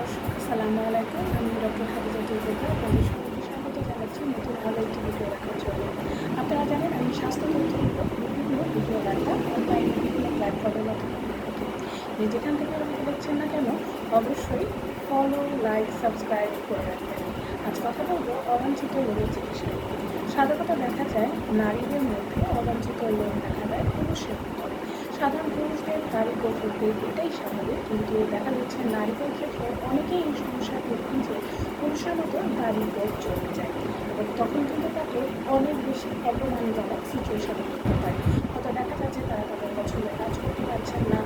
দর্শক, আসসালামু আলাইকুম। আমি ডক্টর হাফিজাতুল জোহরা আপনাদের সবাইকে স্বাগত জানাচ্ছি নতুন আরও একটি ভিডিও দেখার জন্য। আপনারা জানেন আমি স্বাস্থ্য তথ্যের উপর বিভিন্ন ভিডিও দেখা অনলাইনে বিভিন্ন প্ল্যাটফর্মের মাধ্যমে দিয়ে থাকি। যেখান থেকে আমাকে দেখছেন না কেন অবশ্যই ফলো, লাইক, সাবস্ক্রাইব করে রাখবেন। আজ কথা বলবো অবাঞ্ছিত লোমের চিকিৎসা। সাধারণত দেখা যায় নারীদের মধ্যে অবাঞ্ছিত লোম দেখা দেয় পুরুষের মতো। সাধারণ পুরুষদের দাড়ি গোঁফ উঠবে এটাই স্বাভাবিক, কিন্তু দেখা যাচ্ছে নারীদের ক্ষেত্রে অনেকেই এই সমস্যায় ভুগছেন যে পুরুষের মতো দাড়ি গোঁফ জমে যায় এবং তখন কিন্তু তাকে অনেক বেশি অপমানজনক সিচুয়েশনে পড়তে পারে। হয়তো দেখা যাচ্ছে তারা তাদের পছন্দের কাজ করতে পারছেন না,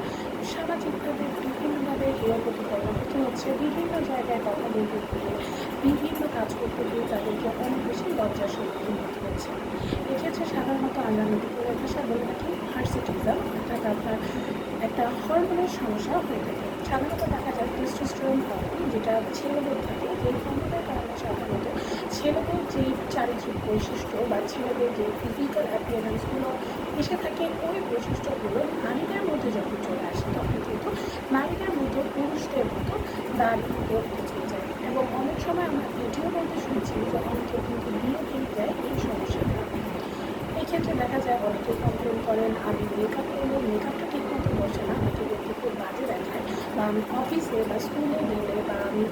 সামাজিকভাবে বিভিন্নভাবে হেয় প্রতিপন্ন হতে হচ্ছে, বিভিন্ন জায়গায় কথা বলতে গিয়ে বিভিন্ন কাজ করতে গিয়ে তাদেরকে অনেক বেশি লজ্জার সম্মুখীন হতে হচ্ছে। এক্ষেত্রে সাধারণত আমরা মেডিকেলের ভাষা বলে থাকি হার্সিটিজম, অর্থাৎ আপনার একটা হরমোনের সমস্যা হয়ে থাকে। সাধারণত দেখা যায় টেস্টোস্টেরন হরমোন, যেটা ছেলেদের থাকে, এই হরমোনের কারণে সাধারণত ছেলেদের যে চারিত্রিক বৈশিষ্ট্য বা ছেলেদের যে ফিজিক্যাল অ্যাপিয়ারেন্সগুলো এসে থাকে, ওই বৈশিষ্ট্যগুলো নারীদের মধ্যে যখন চলে আসে তখন কিন্তু নারীদের মতো পুরুষদের মতো দাড়ি গোঁফ চলে যায়। এবং অনেক সময় আমরা ভিডিও বলতে শুনছি যে অনেকে কিন্তু বিয়ে ভেঙে যায় এই সমস্যাটা। এই ক্ষেত্রে দেখা যায় অনেকে কমপ্লেন করেন আমি মেকআপ করলে মেকআপটা ঠিক মতো বসে না, আমাকে দেখতে খুব বাজে দেখায়, বা আমি অফিসে বা স্কুলে গেলে বা আমি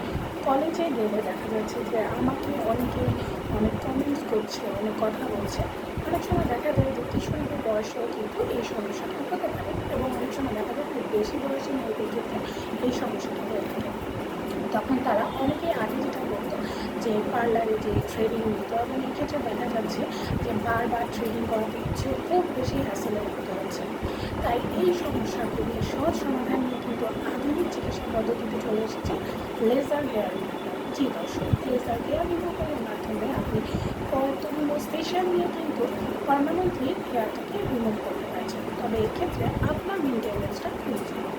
কলেজে গেলে দেখা যাচ্ছে যে আমাকে অনেকেই অনেক কমেন্টস করছে, অনেক কথা বলছে। অনেক সময় দেখা যায় যে কিশোরীদের বয়সেও কিন্তু এই সমস্যাটা হতে পারে এবং অনেক সময় দেখা যায় খুব বেশি বয়সী মেয়েদের ক্ষেত্রে এই সমস্যাটা হয়ে থাকে। তখন তারা অনেকেই আগে যেটা করতো যে পার্লারে যে ট্রেনিং নিত, এবং এক্ষেত্রে দেখা যাচ্ছে যে বারবার ট্রেনিং করাতে হচ্ছে, খুব বেশি হ্যাসেলে করতে হচ্ছে। তাই এই সমস্যাগুলি সহজ সমাধান নিয়ে কিন্তু আধুনিক চিকিৎসা পদ্ধতিতে চলে এসেছে লেজার হেয়ার রিমুভার। জি দর্শক, লেজার হেয়ার রিমুভারের মাধ্যমে আপনি কতগুলো সেশন নিয়ে কিন্তু পার্মানেন্টলি হেয়ারটাকে রিমুভ করতে পারছেন। তবে এক্ষেত্রে আপনার মেনটেন্যান্সটা খুবই জরুরি।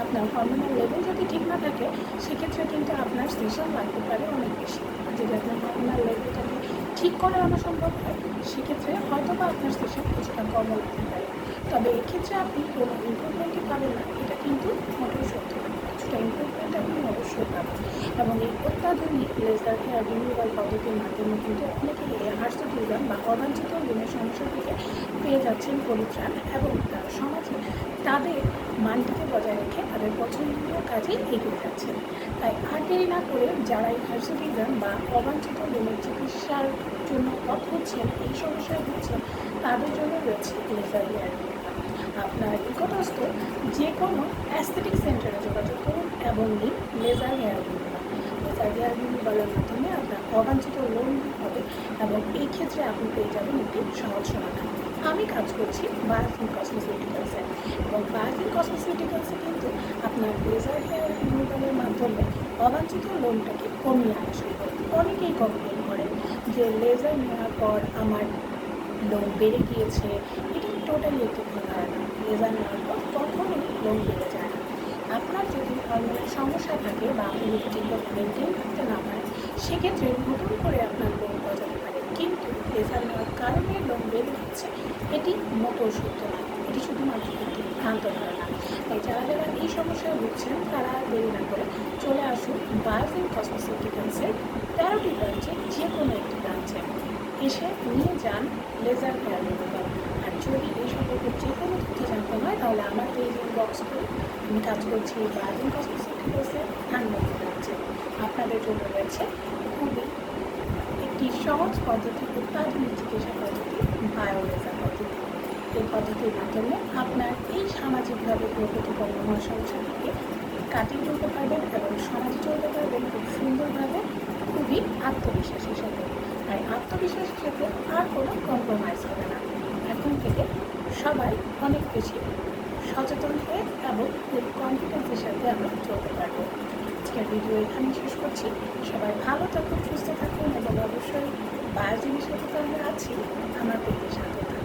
আপনার হরমোনাল লেভেল যদি ঠিক না থাকে সেক্ষেত্রে কিন্তু আপনার সেশন লাগতে পারে অনেক বেশি। আর যদি আপনার হরমোনাল লেভেলটাকে ঠিক করে আনা সম্ভব হয় সেক্ষেত্রে হয়তো বা আপনার সেশন কিছুটা কমও লাগতে পারে। তবে এক্ষেত্রে আপনি কোনো ইমপ্রুভমেন্টই পাবেন না, এটা কিন্তু মোটেও সত্য না। কিছুটা ইমপ্রুভমেন্ট আপনি অবশ্যই পাবেন। এবং এই অত্যাধুনিক লেজার হেয়ার রিমুভাল পদ্ধতির মাধ্যমে কিন্তু অনেকেই এই হার্সিটিজম বা অবাঞ্ছিত লোমের সমস্যা থেকে পেয়ে যাচ্ছেন পরিত্রাণ, এবং তারা সমাজে তাদের মানটিকে বজায় রেখে তাদের পছন্দনীয় কাজে এগিয়ে যাচ্ছেন। তাই আর দেরি না করে যারা এই হার্সিটিজম বা অবাঞ্ছিত লোমের চিকিৎসার জন্য পথ হচ্ছেন, এই সমস্যায় ভুগছেন, তাদের জন্য রয়েছে লেজার হেয়ার রিমুভার। আপনার নিকটস্থ যে কোনো অ্যাস্থেটিক সেন্টারে যোগাযোগ করুন এবং নিন laser hair remover. Laser hair রিমুভারের মাধ্যমে আপনার অবাঞ্ছিত লোম হবে এবং এই ক্ষেত্রে আপনি পেয়ে যাবেন একটি সহজ সমাধান। আমি কাজ করছি বায়োফিন কসমেটিক্যালসে, এবং বায়োফিন কসমেটিক্যালসে কিন্তু আপনার লেজার হেয়ার রিমুভারের মাধ্যমে অবাঞ্ছিত লোমটাকে কমিয়ে আনা সম্ভব। অনেকেই কমপ্লেন করেন যে লেজার নেওয়ার পর আমার লোম বেড়ে গিয়েছে। এটি টোটালি একটি ভুল ধারণা। লেজার নেওয়ার পর কখনোই লোম বেড়ে যায় না। আপনার যদি হরমোনের সমস্যা থাকে বা আপনি যদি ঠিকভাবে মেনটেন করতে না পারেন সেক্ষেত্রে নতুন করে আপনার লোম গজাতে পারে, কিন্তু লেজার নেওয়ার কারণে লোম বেড়ে যাচ্ছে এটি মোটেও সত্য নয়। এটি শুধুমাত্র একটি ভ্রান্ত ধারণা। তাই যারা যারা এই সমস্যায় ভুগছেন তারা দেরি না করে চলে আসুন বায়োফিন কসমেটিক্যালসের 13টি ব্রাঞ্চে যে কোনো একটি ব্রাঞ্চে এসে নিয়ে যান লেজার হেয়ার রিমুভার। আর যদি এই সম্পর্কে যে কোনো তথ্য জানতে হয় তাহলে আমার পেজ ইনবক্স করে। আমি কাজ করছি বায়োফিন কসমেটিক্যালসে ধানমন্ডি ব্রাঞ্চে। আপনাদের জন্য রয়েছে খুবই একটি সহজ পদ্ধতি, অত্যাধুনিক চিকিৎসা পদ্ধতি, বায়োলেজার পদ্ধতি। এই পদ্ধতির মাধ্যমে আপনার এই সামাজিকভাবে প্রতিপন্ন হওয়ার সমস্যা থেকে কাটিয়ে তুলতে পারবেন এবং সমাজে চলতে পারবেন খুব সুন্দরভাবে, খুবই আত্মবিশ্বাসের সাথে। তাই আত্মবিশ্বাসের সাথে আর কোনো কম্প্রোমাইজ হবে না। এখন থেকে সবাই অনেক বেশি সচেতন হয়ে এবং খুব কনফিডেন্সের সাথে আমরা চলতে পারবো। আজকের ভিডিও এখানে শেষ করছি। সবাই ভালো থাকুন, সুস্থ থাকুন এবং অবশ্যই বায়োজিনের সাথে তো আমরা আছি, আমার পেটের সাথে থাকুন।